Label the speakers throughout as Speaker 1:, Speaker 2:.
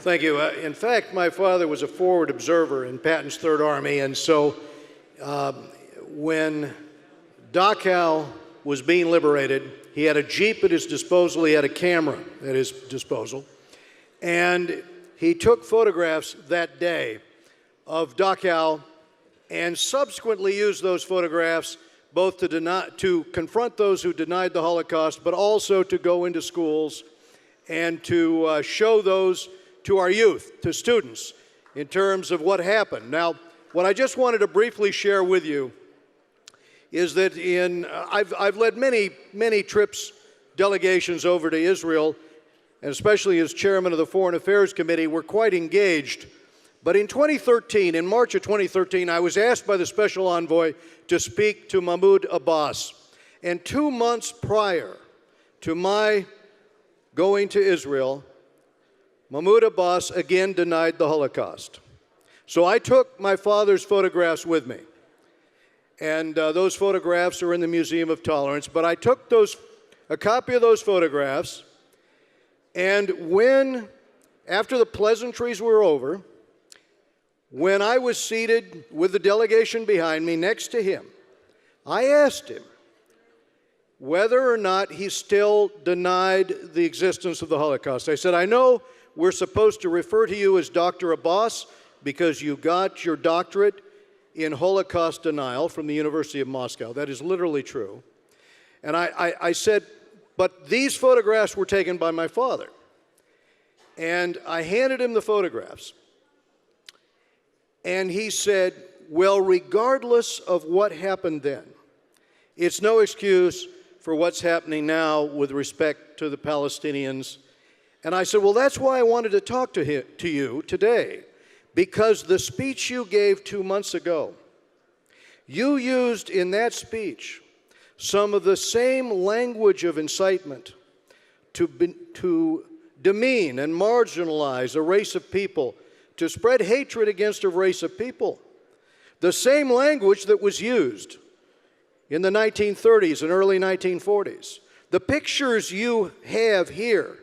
Speaker 1: Thank you. In fact, my father was a forward observer in Patton's Third Army, and so when Dachau was being liberated, he had a Jeep at his disposal, he had a camera at his disposal, and he took photographs that day of Dachau and subsequently used those photographs both to confront those who denied the Holocaust, but also to go into schools and to show those to our youth, to students, in terms of what happened. Now, what I just wanted to briefly share with you is that I've led many trips, delegations over to Israel, and especially as chairman of the Foreign Affairs Committee, we're quite engaged. But in 2013, in March of 2013, I was asked by the special envoy to speak to Mahmoud Abbas. And 2 months prior to my going to Israel, Mahmoud Abbas again denied the Holocaust. So I took my father's photographs with me. And those photographs are in the Museum of Tolerance. But I took a copy of those photographs, and after the pleasantries were over, when I was seated with the delegation behind me next to him, I asked him whether or not he still denied the existence of the Holocaust. I said, I know we're supposed to refer to you as Dr. Abbas because you got your doctorate in Holocaust denial from the University of Moscow. That is literally true. And I said, but these photographs were taken by my father. And I handed him the photographs. And he said, well, regardless of what happened then, it's no excuse for what's happening now with respect to the Palestinians. And I said, well, that's why I wanted to talk to you today, because the speech you gave 2 months ago, you used in that speech some of the same language of incitement to demean and marginalize a race of people, to spread hatred against a race of people. The same language that was used in the 1930s and early 1940s. The pictures you have here,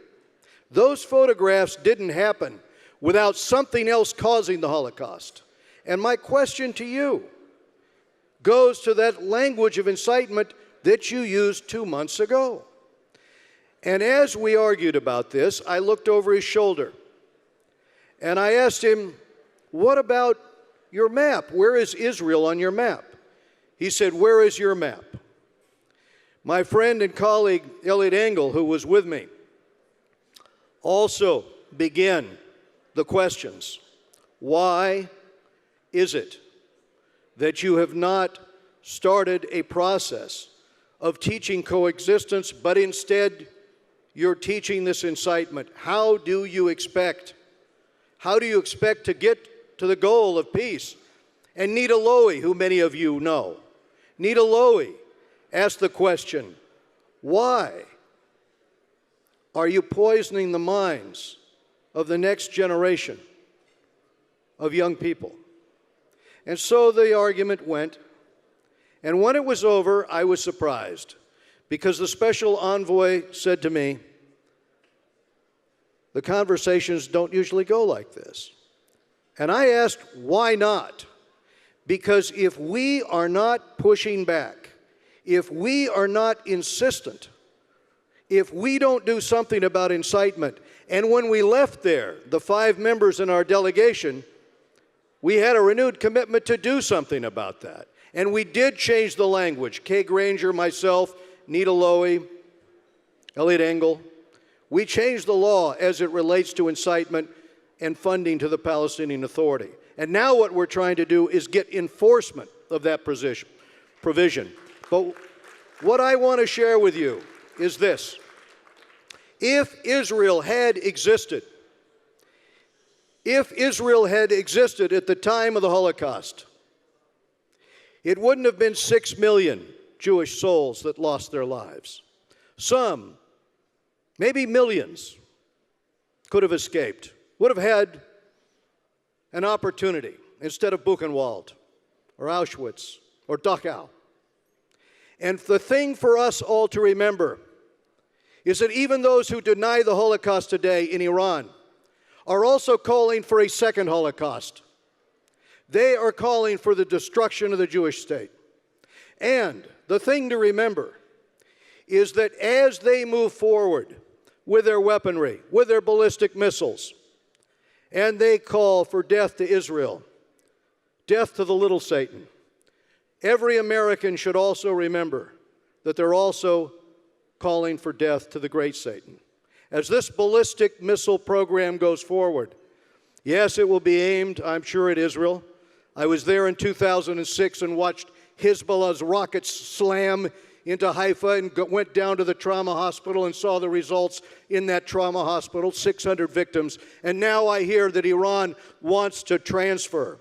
Speaker 1: those photographs didn't happen without something else causing the Holocaust. And my question to you goes to that language of incitement that you used 2 months ago. And as we argued about this, I looked over his shoulder and I asked him, what about your map? Where is Israel on your map? He said, where is your map? My friend and colleague, Elliot Engel, who was with me, also began the questions. Why is it that you have not started a process of teaching coexistence, but instead you're teaching this incitement? How do you expect to get to the goal of peace? And Nita Lowey, who many of you know, Nita Lowey asked the question, why are you poisoning the minds of the next generation of young people? And so the argument went, and when it was over, I was surprised, because the special envoy said to me, the conversations don't usually go like this. And I asked, why not? Because if we are not pushing back, if we are not insistent, if we don't do something about incitement, and when we left there, the 5 members in our delegation, we had a renewed commitment to do something about that. And we did change the language. Kay Granger, myself, Nita Lowey, Elliot Engel. We changed the law as it relates to incitement and funding to the Palestinian Authority. And now what we're trying to do is get enforcement of that provision. But what I want to share with you is this. If Israel had existed at the time of the Holocaust, it wouldn't have been 6 million Jewish souls that lost their lives. Some, maybe millions, could have escaped, would have had an opportunity instead of Buchenwald or Auschwitz or Dachau. And the thing for us all to remember is that even those who deny the Holocaust today in Iran are also calling for a second Holocaust. They are calling for the destruction of the Jewish state. And the thing to remember is that as they move forward with their weaponry, with their ballistic missiles, and they call for death to Israel, death to the little Satan, every American should also remember that they're also calling for death to the great Satan. As this ballistic missile program goes forward, yes, it will be aimed, I'm sure, at Israel. I was there in 2006 and watched Hezbollah's rockets slam into Haifa and went down to the trauma hospital and saw the results in that trauma hospital, 600 victims. And now I hear that Iran wants to transfer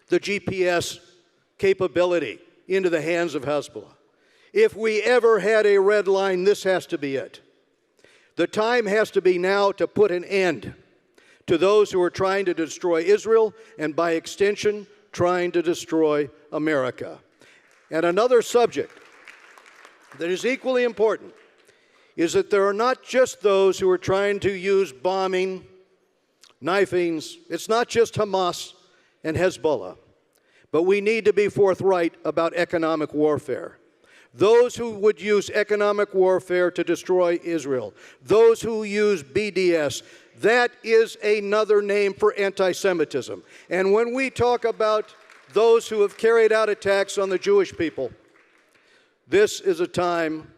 Speaker 1: the GPS capability into the hands of Hezbollah. If we ever had a red line, this has to be it. The time has to be now to put an end to those who are trying to destroy Israel and, by extension, trying to destroy America. And another subject that is equally important is that there are not just those who are trying to use bombing, knifings. It's not just Hamas and Hezbollah. But we need to be forthright about economic warfare. Those who would use economic warfare to destroy Israel, those who use BDS, that is another name for anti-Semitism. And when we talk about those who have carried out attacks on the Jewish people, this is a time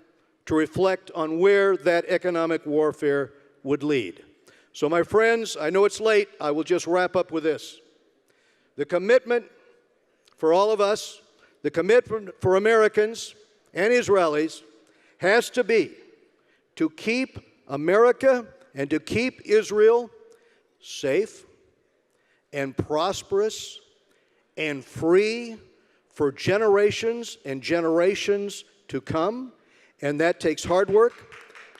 Speaker 1: to reflect on where that economic warfare would lead. So, my friends, I know it's late. I will just wrap up with this. The commitment for all of us, the commitment for Americans and Israelis has to be to keep America and to keep Israel safe and prosperous and free for generations and generations to come. And that takes hard work.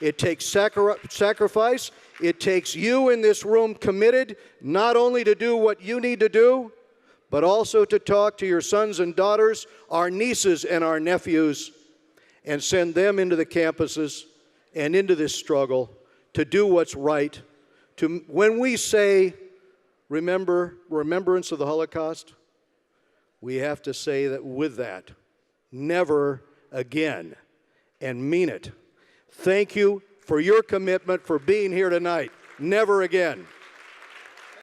Speaker 1: It takes sacrifice. It takes you in this room committed not only to do what you need to do, but also to talk to your sons and daughters, our nieces and our nephews, and send them into the campuses and into this struggle to do what's right. When we say remembrance of the Holocaust, we have to say that with that, never again, and mean it. Thank you for your commitment, for being here tonight. Never again.